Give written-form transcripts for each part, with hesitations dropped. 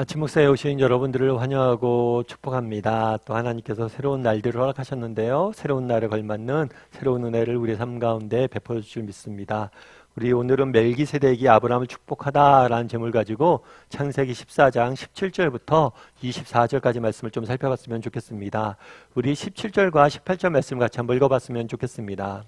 아침 목사에 오신 여러분들을 환영하고 축복합니다. 또 하나님께서 새로운 날들을 허락하셨는데요. 새로운 날에 걸맞는 새로운 은혜를 우리의 삶 가운데 베풀어 주실 믿습니다. 우리 오늘은 멜기세덱이 아브라함을 축복하다라는 제목을 가지고 창세기 14장 17절부터 24절까지 말씀을 좀 살펴봤으면 좋겠습니다. 우리 17절과 18절 말씀 같이 한번 읽어봤으면 좋겠습니다.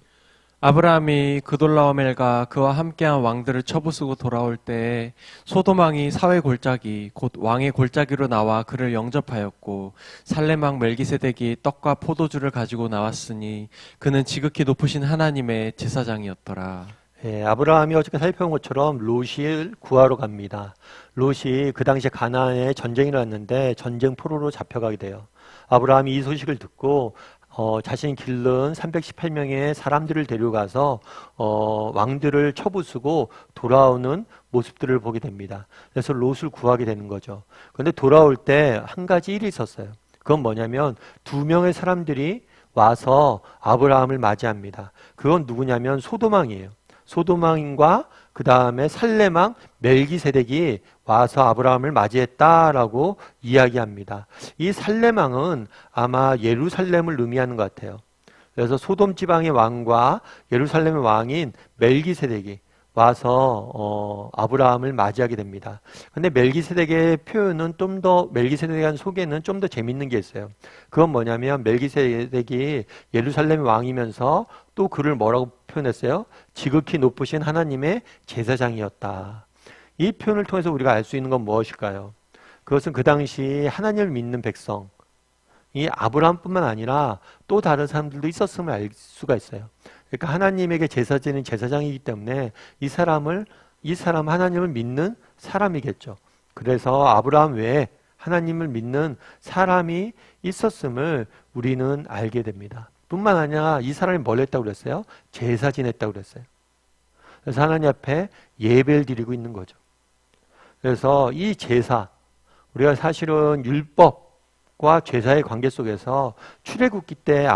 아브라함이 그돌라오멜과 그와 함께한 왕들을 쳐부수고 돌아올 때에 소돔왕이 사회 골짜기 곧 왕의 골짜기로 나와 그를 영접하였고 살렘 왕 멜기세덱이 떡과 포도주를 가지고 나왔으니 그는 지극히 높으신 하나님의 제사장이었더라. 아브라함이 어저께 살펴본 것처럼 롯을 구하러 갑니다. 롯이 그 당시에 가나안에 전쟁이 났는데 전쟁 포로로 잡혀가게 돼요. 아브라함이 이 소식을 듣고 자신이 기른 318명의 사람들을 데려가서 왕들을 쳐부수고 돌아오는 모습들을 보게 됩니다. 그래서 롯을 구하게 되는 거죠. 그런데 돌아올 때 한 가지 일이 있었어요. 그건 뭐냐면 2명의 사람들이 와서 아브라함을 맞이합니다. 그건 누구냐면 소돔왕이에요. 소돔왕과 그 다음에 살렘왕 멜기세덱이 와서 아브라함을 맞이했다라고 이야기합니다. 이 살렘왕은 아마 예루살렘을 의미하는 것 같아요. 그래서 소돔 지방의 왕과 예루살렘의 왕인 멜기세덱이 와서 아브라함을 맞이하게 됩니다. 근데 멜기세덱의 표현은 멜기세덱에 대한 소개는 좀 더 재밌는 게 있어요. 그건 뭐냐면 멜기세덱이 예루살렘의 왕이면서 또 그를 뭐라고 표현했어요? 지극히 높으신 하나님의 제사장이었다. 이 표현을 통해서 우리가 알 수 있는 건 무엇일까요? 그것은 그 당시 하나님을 믿는 백성, 이 아브라함뿐만 아니라 또 다른 사람들도 있었음을 알 수가 있어요. 그러니까 하나님에게 제사 지는 제사장이기 때문에 이 사람 하나님을 믿는 사람이겠죠. 그래서 아브라함 외에 하나님을 믿는 사람이 있었음을 우리는 알게 됩니다. 뿐만 아니라 이 사람이 뭘 했다고 그랬어요? 제사 지냈다고 그랬어요. 그래서 하나님 앞에 예배를 드리고 있는 거죠. 그래서 이 제사, 우리가 사실은 율법과 제사의 관계 속에서 출애굽기 때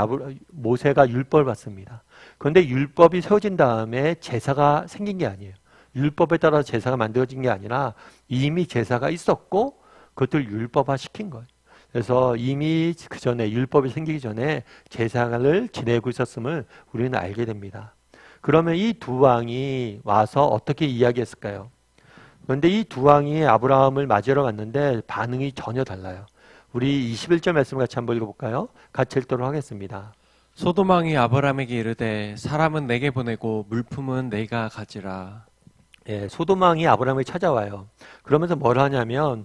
모세가 율법을 받습니다. 그런데 율법이 세워진 다음에 제사가 생긴 게 아니에요. 율법에 따라 제사가 만들어진 게 아니라 이미 제사가 있었고 그것을 율법화 시킨 거예요. 그래서 이미 그 전에 율법이 생기기 전에 제사를 지내고 있었음을 우리는 알게 됩니다. 그러면 이 두 왕이 와서 어떻게 이야기했을까요? 그런데 이 두 왕이 아브라함을 맞이하러 갔는데 반응이 전혀 달라요. 우리 21절 말씀 같이 한번 읽어볼까요? 같이 읽도록 하겠습니다. 소돔왕이 아브라함에게 이르되 사람은 내게 보내고 물품은 내가 가지라. 소돔왕이 아브라함을 찾아와요. 그러면서 뭘 하냐면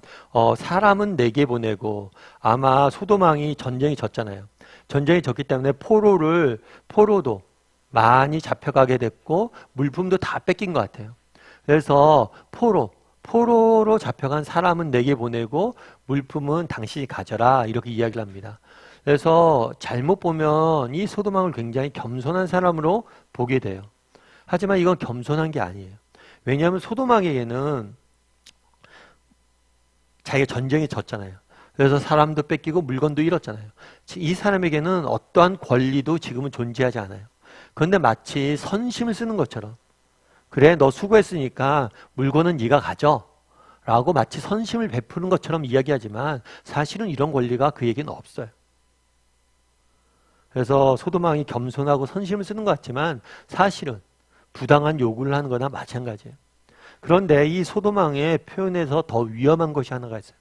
사람은 내게 보내고, 아마 소돔왕이 전쟁이 졌잖아요. 전쟁이 졌기 때문에 포로도 많이 잡혀가게 됐고 물품도 다 뺏긴 것 같아요. 그래서 포로로 잡혀간 사람은 내게 보내고 물품은 당신이 가져라, 이렇게 이야기를 합니다. 그래서 잘못 보면 이 소돔왕을 굉장히 겸손한 사람으로 보게 돼요. 하지만 이건 겸손한 게 아니에요. 왜냐하면 소돔왕에게는 자기가 전쟁에 졌잖아요. 그래서 사람도 뺏기고 물건도 잃었잖아요. 이 사람에게는 어떠한 권리도 지금은 존재하지 않아요. 그런데 마치 선심을 쓰는 것처럼, 그래 너 수고했으니까 물건은 네가 가져 라고 마치 선심을 베푸는 것처럼 이야기하지만 사실은 이런 권리가 그에게는 없어요. 그래서 소돔왕이 겸손하고 선심을 쓰는 것 같지만 사실은 부당한 요구를 하는 거나 마찬가지예요. 그런데 이 소돔왕의 표현에서 더 위험한 것이 하나가 있어요.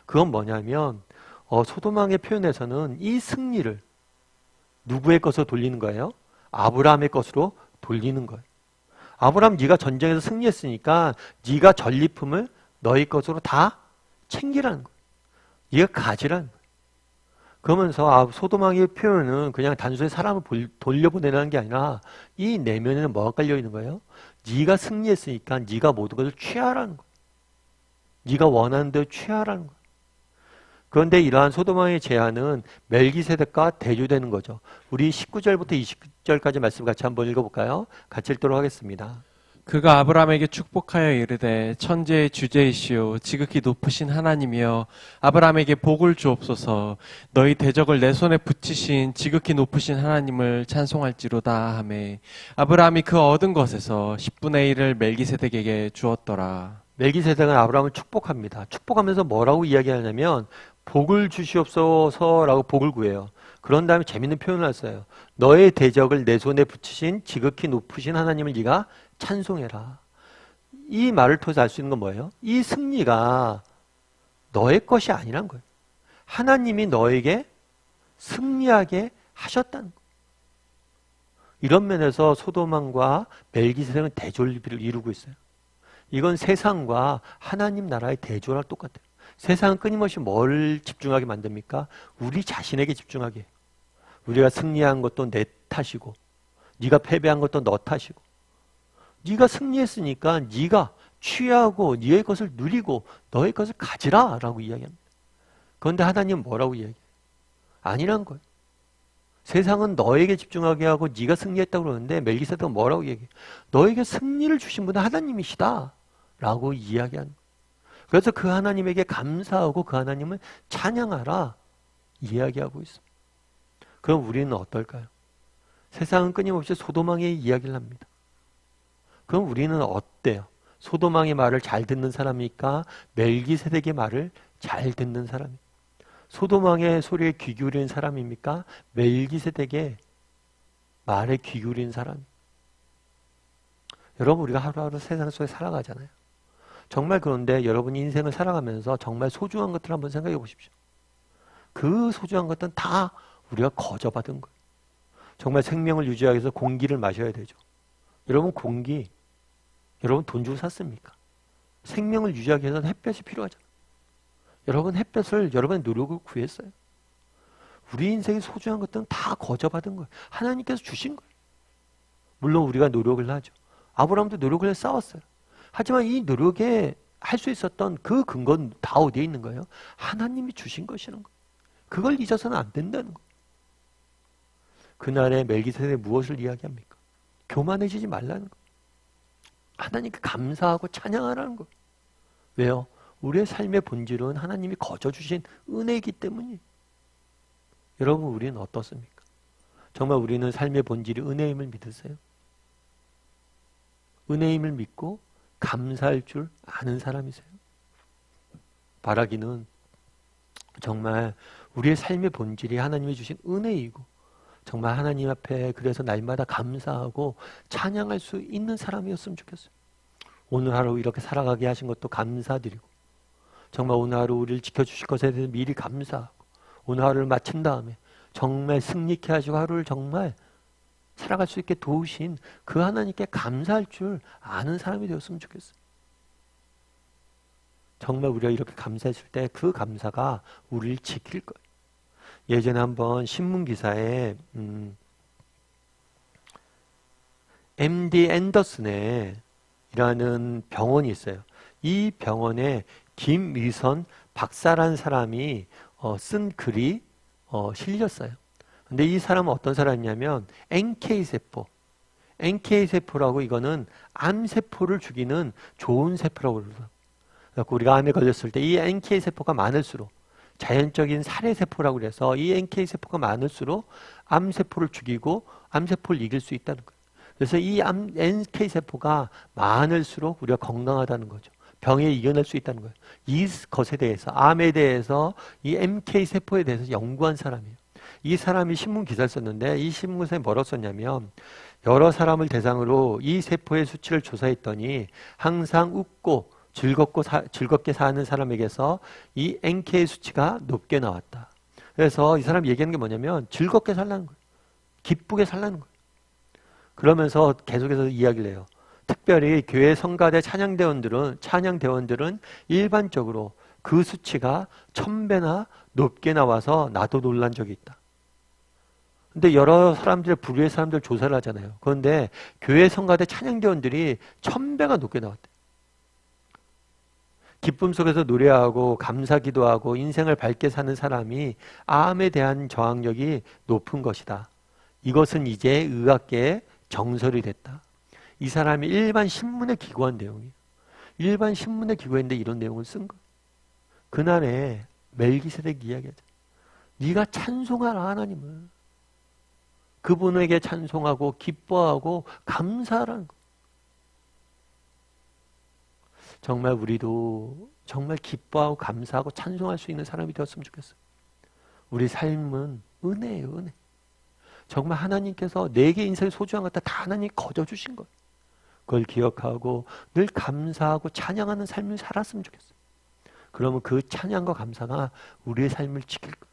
그건 뭐냐면 소돔왕의 표현에서는 이 승리를 누구의 것으로 돌리는 거예요? 아브라함의 것으로 돌리는 거예요. 아브라함, 네가 전쟁에서 승리했으니까 네가 전리품을 너희 것으로 다 챙기라는 거예요. 네가 가지라는 거예요. 그러면서 소돔왕의 표현은 그냥 단순히 사람을 돌려보내라는 게 아니라 이 내면에는 뭐가 깔려 있는 거예요? 네가 승리했으니까 네가 모든 것을 취하라는 거예요. 네가 원하는 대로 취하라는 거예요. 그런데 이러한 소돔왕의 제안은 멜기세덱과 대조되는 거죠. 우리 19절부터 20절까지 말씀 같이 한번 읽어볼까요? 같이 읽도록 하겠습니다. 그가 아브라함에게 축복하여 이르되 천지의 주제이시오 지극히 높으신 하나님이여 아브라함에게 복을 주옵소서. 너희 대적을 내 손에 붙이신 지극히 높으신 하나님을 찬송할지로다 하매 아브라함이 그 얻은 것에서 10분의 1을 멜기세덱에게 주었더라. 멜기세덱은 아브라함을 축복합니다. 축복하면서 뭐라고 이야기하냐면 복을 주시옵소서라고 복을 구해요. 그런 다음에 재밌는 표현을 했어요. 너의 대적을 내 손에 붙이신 지극히 높으신 하나님을 네가 찬송해라. 이 말을 통해서 알 수 있는 건 뭐예요? 이 승리가 너의 것이 아니란 거예요. 하나님이 너에게 승리하게 하셨다는 거예요. 이런 면에서 소돔왕과 멜기세덱은 대조를 이루고 있어요. 이건 세상과 하나님 나라의 대조랑 똑같아요. 세상은 끊임없이 뭘 집중하게 만듭니까? 우리 자신에게 집중하게 해요. 우리가 승리한 것도 내 탓이고 네가 패배한 것도 너 탓이고 네가 승리했으니까 네가 취하고 네의 것을 누리고 너의 것을 가지라 라고 이야기합니다. 그런데 하나님은 뭐라고 이야기해요? 아니란 거예요. 세상은 너에게 집중하게 하고 네가 승리했다고 그러는데 멜기세덱은 뭐라고 얘기해요? 너에게 승리를 주신 분은 하나님이시다 라고 이야기하는 거예요. 그래서 그 하나님에게 감사하고 그 하나님을 찬양하라 이야기하고 있습니다. 그럼 우리는 어떨까요? 세상은 끊임없이 소돔왕의 이야기를 합니다. 그럼 우리는 어때요? 소돔왕의 말을 잘 듣는 사람입니까? 멜기세덱의 말을 잘 듣는 사람입니까? 소돔왕의 소리에 귀 기울이는 사람입니까? 멜기세덱의 말에 귀 기울이는 사람. 여러분 우리가 하루하루 세상 속에 살아가잖아요. 정말 그런데 여러분이 인생을 살아가면서 정말 소중한 것들을 한번 생각해 보십시오. 그 소중한 것들은 다 우리가 거저받은 거예요. 정말 생명을 유지하기 위해서 공기를 마셔야 되죠. 여러분 공기, 여러분 돈 주고 샀습니까? 생명을 유지하기 위해서는 햇볕이 필요하잖아요. 여러분 햇볕을 여러분의 노력을 구했어요. 우리 인생의 소중한 것들은 다 거저받은 거예요. 하나님께서 주신 거예요. 물론 우리가 노력을 하죠. 아브라함도 노력을 해서 싸웠어요. 하지만 이 노력에 할 수 있었던 그 근거는 다 어디에 있는 거예요? 하나님이 주신 것이라는 거예요. 그걸 잊어서는 안 된다는 거예요. 그날에 멜기세덱이 무엇을 이야기합니까? 교만해지지 말라는 거예요. 하나님께 감사하고 찬양하라는 거예요. 왜요? 우리의 삶의 본질은 하나님이 거저 주신 은혜이기 때문이에요. 여러분 우리는 어떻습니까? 정말 우리는 삶의 본질이 은혜임을 믿으세요? 은혜임을 믿고 감사할 줄 아는 사람이세요? 바라기는 정말 우리의 삶의 본질이 하나님이 주신 은혜이고 정말 하나님 앞에 그래서 날마다 감사하고 찬양할 수 있는 사람이었으면 좋겠어요. 오늘 하루 이렇게 살아가게 하신 것도 감사드리고 정말 오늘 하루 우리를 지켜주실 것에 대해서 미리 감사하고 오늘 하루를 마친 다음에 정말 승리케 하시고 하루를 정말 살아갈 수 있게 도우신 그 하나님께 감사할 줄 아는 사람이 되었으면 좋겠어요. 정말 우리가 이렇게 감사했을 때 그 감사가 우리를 지킬 거예요. 예전에 한번 신문 기사에 MD 앤더슨에 이라는 병원이 있어요. 이 병원에 김위선 박사라는 사람이 쓴 글이 실렸어요. 근데 이 사람은 어떤 사람이냐면 NK세포라고 이거는 암세포를 죽이는 좋은 세포라고 그러더라고요. 그래서 우리가 암에 걸렸을 때 이 NK세포가 많을수록 자연적인 살해세포라고 그래서 이 NK세포가 많을수록 암세포를 죽이고 암세포를 이길 수 있다는 거예요. 그래서 이 NK세포가 많을수록 우리가 건강하다는 거죠. 병에 이겨낼 수 있다는 거예요. 이 것에 대해서 암에 대해서 이 MK세포에 대해서 연구한 사람이에요. 이 사람이 신문 기사를 썼는데 이 신문사에 뭐라고 썼냐면 여러 사람을 대상으로 이 세포의 수치를 조사했더니 항상 웃고 즐겁게 사는 사람에게서 이 NK 수치가 높게 나왔다. 그래서 이 사람이 얘기하는 게 뭐냐면 즐겁게 살라는 거예요. 기쁘게 살라는 거예요. 그러면서 계속해서 이야기를 해요. 특별히 교회 성가대 찬양대원들은 일반적으로 그 수치가 1000배나 높게 나와서 나도 놀란 적이 있다. 근데 여러 사람들, 부류의 사람들 조사를 하잖아요. 그런데 교회 성가대 찬양대원들이 1000배가 높게 나왔대. 기쁨 속에서 노래하고 감사 기도하고 인생을 밝게 사는 사람이 암에 대한 저항력이 높은 것이다. 이것은 이제 의학계의 정설이 됐다. 이 사람이 일반 신문에 기고한 내용이에요. 일반 신문에 기고했는데 이런 내용을 쓴 거예요. 그날에 멜기세덱 이야기하죠. 네가 찬송하라 하나님을. 그분에게 찬송하고 기뻐하고 감사하라는 거예요. 정말 우리도 정말 기뻐하고 감사하고 찬송할 수 있는 사람이 되었으면 좋겠어요. 우리 삶은 은혜예요, 은혜. 정말 하나님께서 내게 인생의 소중한 것들 다 하나님이 거저주신 거예요. 그걸 기억하고 늘 감사하고 찬양하는 삶을 살았으면 좋겠어요. 그러면 그 찬양과 감사가 우리의 삶을 지킬 거예요.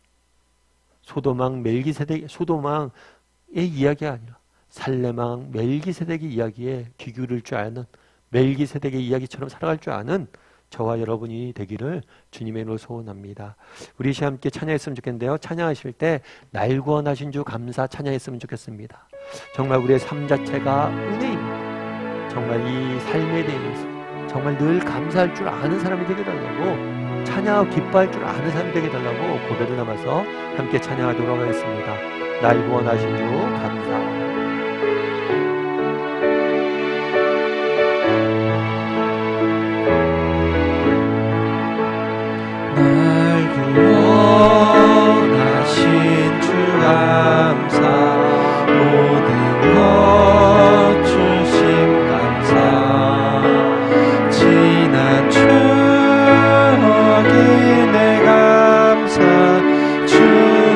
소돔왕 멜기세덱, 소돔왕의 이야기가 아니라 살렘왕 멜기세덱의 이야기에 귀 기울일 줄 아는, 멜기세덱의 이야기처럼 살아갈 줄 아는 저와 여러분이 되기를 주님의 이름으로 소원합니다. 우리 시간 함께 찬양했으면 좋겠는데요. 찬양하실 때 날 구원하신 주 감사 찬양했으면 좋겠습니다. 정말 우리의 삶 자체가 은혜입니다. 정말 이 삶에 대해서 정말 늘 감사할 줄 아는 사람이 되게 달라고, 찬양하고 기뻐할 줄 아는 사람이 되게 달라고 고백을 담아서 함께 찬양하도록 하겠습니다. 날 구원하신 주 감사. 구원하신 주 감사, 모든 것 주심 감사, 지난 추억이 내 감사, 주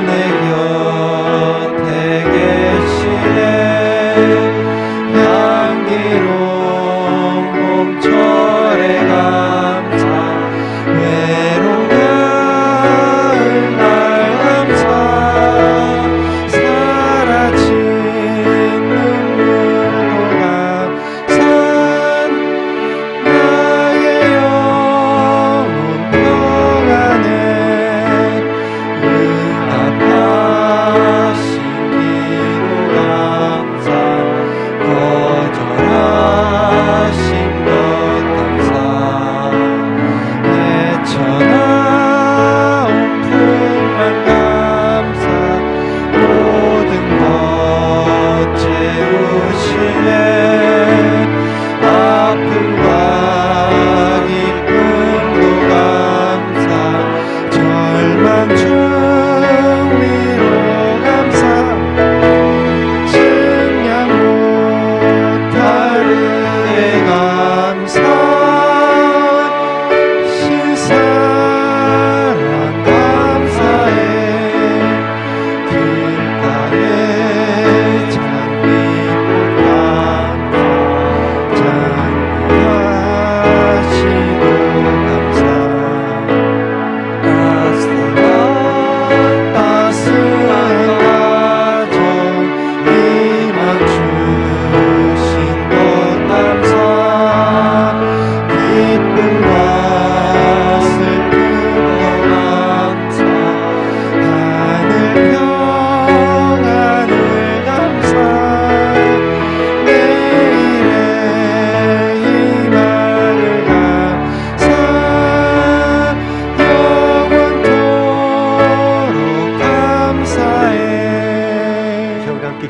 내 곁에 계시네, 향기로운 봄철의 감사, 외로운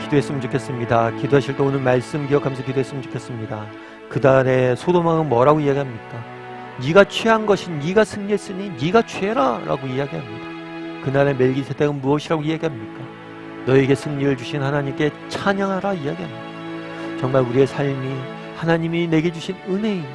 기도했으면 좋겠습니다. 기도하실 때 오늘 말씀 기억하면서 기도했으면 좋겠습니다. 그달에 소돔왕은 뭐라고 이야기합니까? 네가 취한 것이 네가 승리했으니 네가 취해라 라고 이야기합니다. 그날의 멜기세덱은 무엇이라고 이야기합니까? 너에게 승리를 주신 하나님께 찬양하라 이야기합니다. 정말 우리의 삶이 하나님이 내게 주신 은혜임,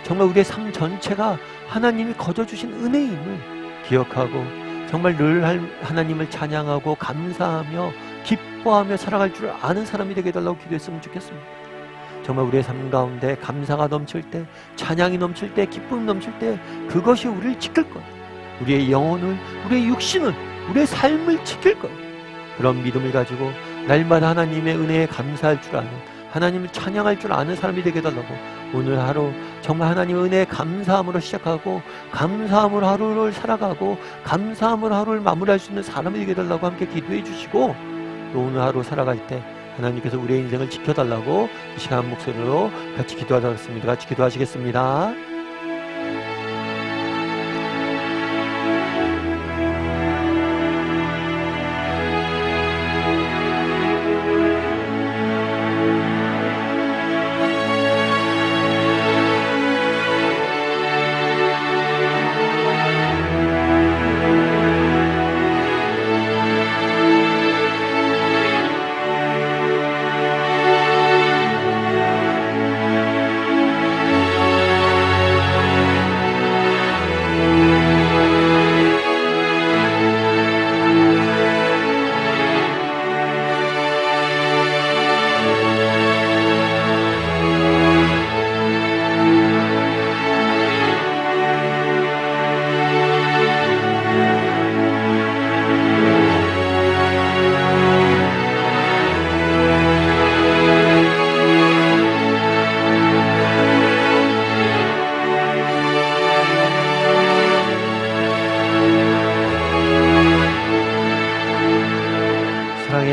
정말 우리의 삶 전체가 하나님이 거저주신 은혜임을 기억하고 정말 늘 하나님을 찬양하고 감사하며 기뻐하며 살아갈 줄 아는 사람이 되게 해달라고 기도했으면 좋겠습니다. 정말 우리의 삶 가운데 감사가 넘칠 때, 찬양이 넘칠 때, 기쁨이 넘칠 때 그것이 우리를 지킬 거예요. 우리의 영혼을, 우리의 육신을, 우리의 삶을 지킬 거예요. 그런 믿음을 가지고 날마다 하나님의 은혜에 감사할 줄 아는, 하나님을 찬양할 줄 아는 사람이 되게 해달라고 오늘 하루 정말 하나님의 은혜에 감사함으로 시작하고 감사함으로 하루를 살아가고 감사함으로 하루를 마무리할 수 있는 사람이 되게 해달라고 함께 기도해 주시고, 또 오늘 하루 살아갈 때 하나님께서 우리의 인생을 지켜달라고 이 시간 목소리로 같이 기도하겠습니다. 같이 기도하시겠습니다.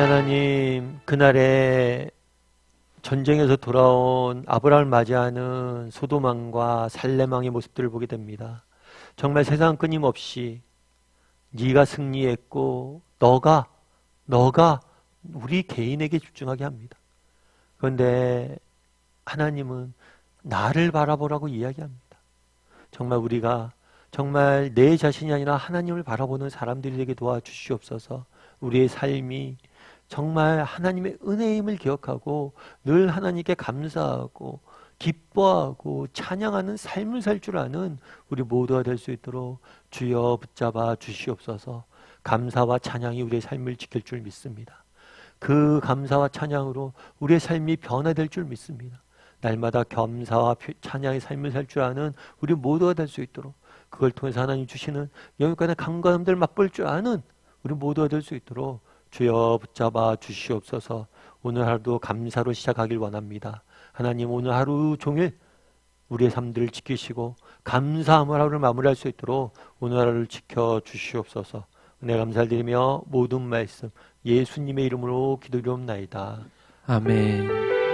하나님, 그날에 전쟁에서 돌아온 아브라함을 맞이하는 소돔 왕과 살렘 왕의 모습들을 보게 됩니다. 정말 세상 끊임없이 네가 승리했고 너가 우리 개인에게 집중하게 합니다. 그런데 하나님은 나를 바라보라고 이야기합니다. 정말 우리가 정말 내 자신이 아니라 하나님을 바라보는 사람들이 되게 도와주시옵소서. 우리의 삶이 정말 하나님의 은혜임을 기억하고 늘 하나님께 감사하고 기뻐하고 찬양하는 삶을 살 줄 아는 우리 모두가 될 수 있도록 주여 붙잡아 주시옵소서. 감사와 찬양이 우리의 삶을 지킬 줄 믿습니다. 그 감사와 찬양으로 우리의 삶이 변화될 줄 믿습니다. 날마다 겸사와 찬양의 삶을 살 줄 아는 우리 모두가 될 수 있도록, 그걸 통해서 하나님 주시는 영육간의 강건함들 맛볼 줄 아는 우리 모두가 될 수 있도록 주여 붙잡아 주시옵소서. 오늘 하루도 감사로 시작하길 원합니다. 하나님, 오늘 하루 종일 우리의 삶들을 지키시고 감사함을 하루를 마무리할 수 있도록 오늘 하루를 지켜 주시옵소서. 은혜 감사를 드리며 모든 말씀 예수님의 이름으로 기도드리옵나이다. 아멘.